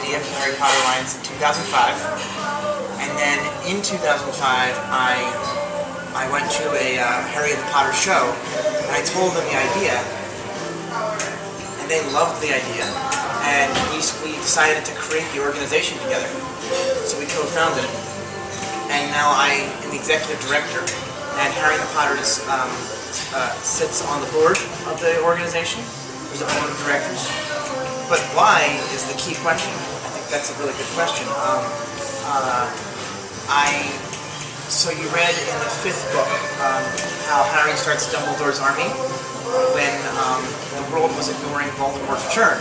idea for the Harry Potter Alliance in 2005, and then in 2005 I went to a Harry and the Potter show, and I told them the idea, and they loved the idea, and we decided to create the organization together. So we co-founded it, and now I am the executive director, and Harry and the Potters sits on the board of the organization. There's a board of directors. But why is the key question. I think that's a really good question. So you read in the 5th book how Harry starts Dumbledore's army when the world was ignoring Voldemort's return.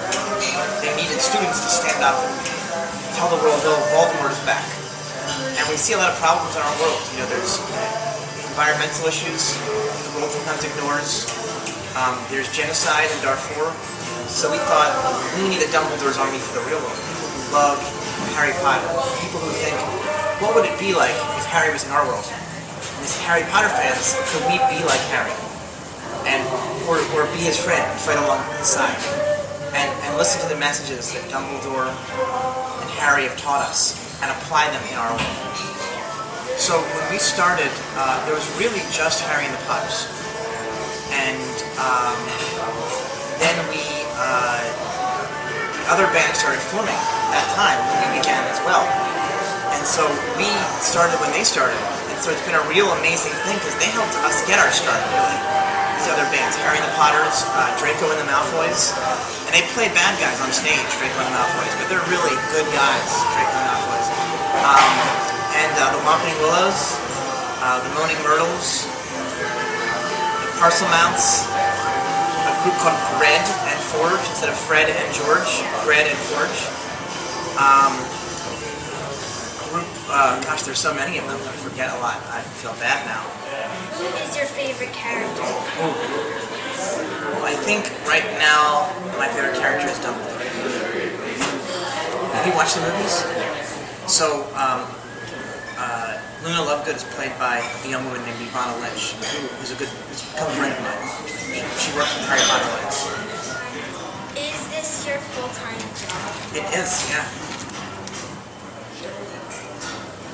They needed students to stand up and tell the world, oh, Voldemort is back. And we see a lot of problems in our world. You know, there's environmental issues the world sometimes ignores. There's genocide in Darfur. So we thought we need a Dumbledore's army for the real world. People who love Harry Potter. People who think, what would it be like if Harry was in our world? And as Harry Potter fans, could we be like Harry? Or be his friend, fight along his side? And listen to the messages that Dumbledore and Harry have taught us and apply them in our world. So when we started, there was really just Harry and the Potters. And then the other bands started forming at that time when we began as well. And so we started when they started. And so it's been a real amazing thing because they helped us get our start, really. These other bands, Harry and the Potters, Draco and the Malfoys. And they play bad guys on stage, Draco and the Malfoys, but they're really good guys, Draco and the Malfoys. And the Whomping Willows, the Moaning Myrtles, the Parselmounts, a group called Fred and Forge, instead of Fred and George, Fred and Forge. Gosh, there's so many of them, I forget a lot. I feel bad now. Who is your favorite character? Well, I think right now my favorite character is Dumbledore. Have you watched the movies? So, Luna Lovegood is played by a young woman named Ivana Lynch, who's become a friend of mine. She works with Harry Potter Alliance. Is this your full-time job? It is, yeah.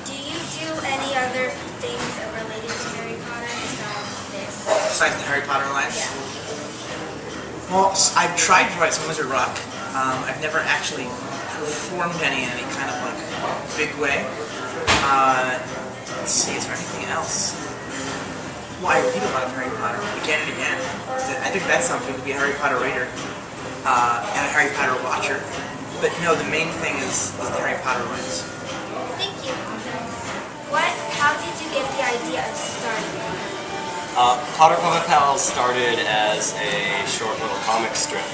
Do you do any other things related to Harry Potter besides this? Besides the Harry Potter Alliance? Yeah. Well, I've tried to write some Wizard Rock. I've never actually performed any in any kind of like big way. Let's see, is there anything else? Well, I read a lot of Harry Potter again and again. I think that's something to be a Harry Potter reader and a Harry Potter watcher. But no, the main thing is the Harry Potter Alliance. Thank you. How did you get the idea of starting it? Potter Puppet Pals started as a short little comic strip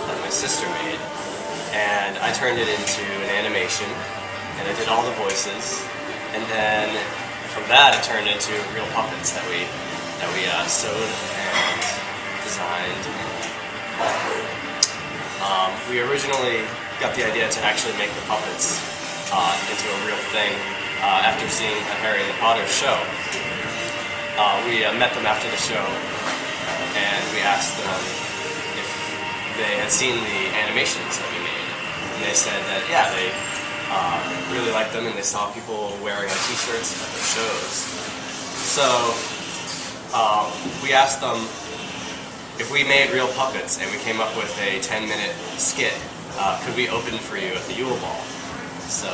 that my sister made, and I turned it into an animation, and I did all the voices, and then from that it turned into real puppets that we sewed and designed. We originally got the idea to actually make the puppets into a real thing after seeing a Harry and the Potter show. We met them after the show, and we asked them if they had seen the animations that we made. And they said that, yeah, they really liked them, and they saw people wearing our t-shirts at their shows. So we asked them if we made real puppets and we came up with a 10-minute skit, could we open for you at the Yule Ball? So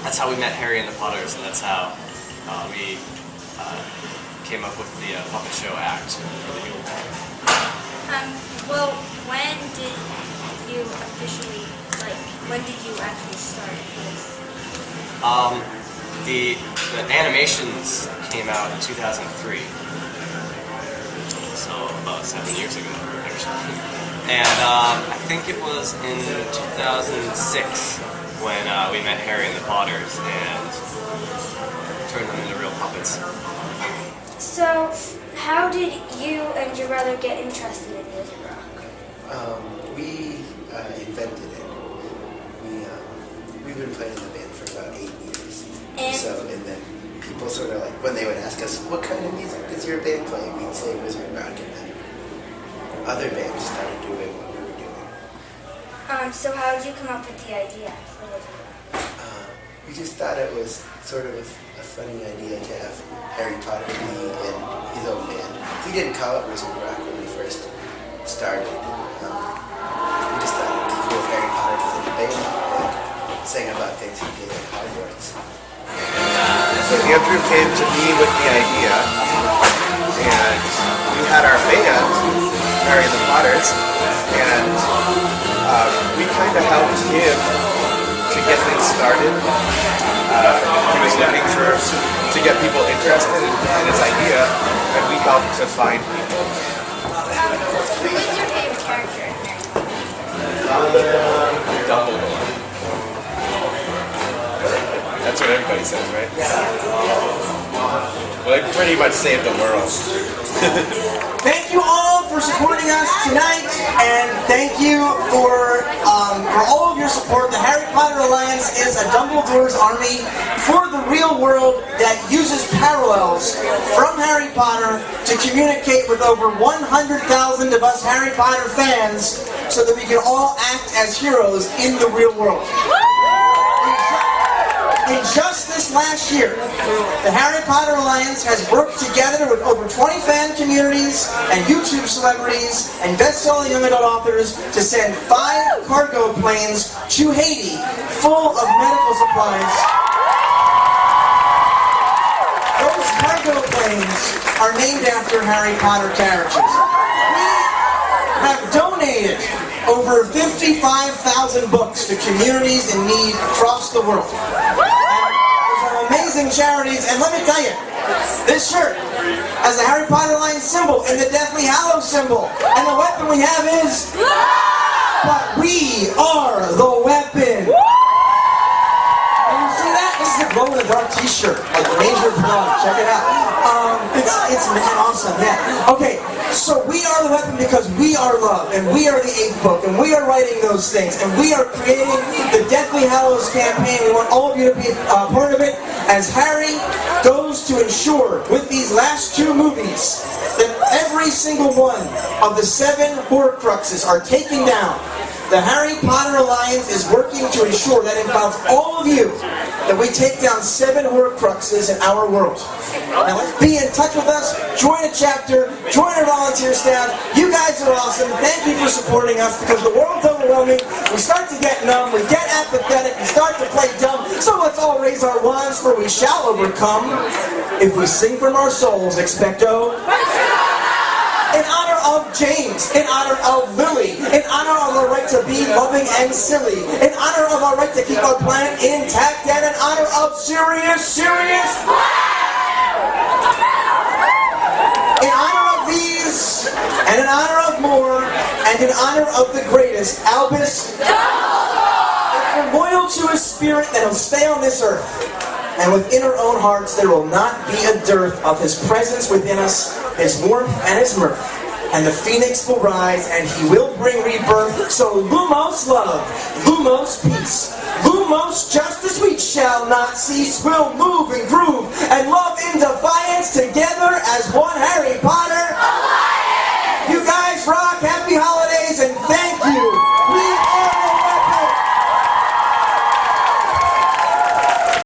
that's how we met Harry and the Potters, and that's how we came up with the puppet show act for the Yule Ball. Well, when did you actually start this? The animations came out in 2003, so about 7 years ago, actually. And I think it was in 2006 when we met Harry and the Potters and turned them into real puppets. So, how did you and your brother get interested in Wizard Rock? We invented it. We've been playing in the band for about 8 years. And then people sort of like, when they would ask us, what kind of music does your band play? We'd say Wizard Rock, and then other bands started doing what we were doing. So how did you come up with the idea for the We just thought it was sort of a funny idea to have Harry Potter be in his own band. We didn't call it Wizard Rock when we first started. We just thought it would be cool if Harry Potter was in a band, like, sang about things he did at Hogwarts. So Andrew came to me with the idea, and we had our band, Harry and the Potters, and we kind of helped him to get things started. He was looking to get people interested in his idea, and we helped to find people. Who's your favorite character in Harry Potter? Dumbledore. That's what everybody says, right? Well, they pretty much saved the world. Thank you all for supporting us tonight, and thank you for all of your support. The Harry Potter Alliance is a Dumbledore's army for the real world that uses parallels from Harry Potter to communicate with over 100,000 of us Harry Potter fans so that we can all act as heroes in the real world. In just this last year, the Harry Potter Alliance has worked together with over 20 fan communities and YouTube celebrities and best-selling young adult authors to send 5 cargo planes to Haiti full of medical supplies. Those cargo planes are named after Harry Potter characters. We have donated over 55,000 books to communities in need across the world. Amazing charities, and let me tell you, this shirt has the Harry Potter Alliance symbol and the Deathly Hallows symbol, and the weapon we have is, but we are the weapon. And you see that? This is a glow-in-the-dark t-shirt, like major plug, check it out. It's man awesome, man. Okay, so we are the weapon because we are love, and we are the 8th book, and we are writing those things, and we are creating the Deathly Hallows campaign. We want all of you to be part of it as Harry goes to ensure with these last 2 movies that every single one of the 7 Horcruxes are taken down. The Harry Potter Alliance is working to ensure that involves all of you that we take down 7 Horcruxes in our world. Now let's be in touch with us, join a chapter, join our volunteer staff. You guys are awesome. Thank you for supporting us because the world's overwhelming. We start to get numb, we get apathetic, we start to play dumb. So let's all raise our wands for we shall overcome. If we sing from our souls, expecto. In honor of James, in honor of Lily, in honor of our right to be loving and silly, in honor of our right to keep our planet intact, and in honor of Sirius. In honor of these, and in honor of more, and in honor of the greatest, Albus Dumbledore. If we're loyal to his spirit, then he'll stay on this earth. And within our own hearts there will not be a dearth of his presence within us, his warmth and his mirth. And the phoenix will rise, and he will bring rebirth. So Lumos love, Lumos peace, Lumos justice we shall not cease. We'll move and groove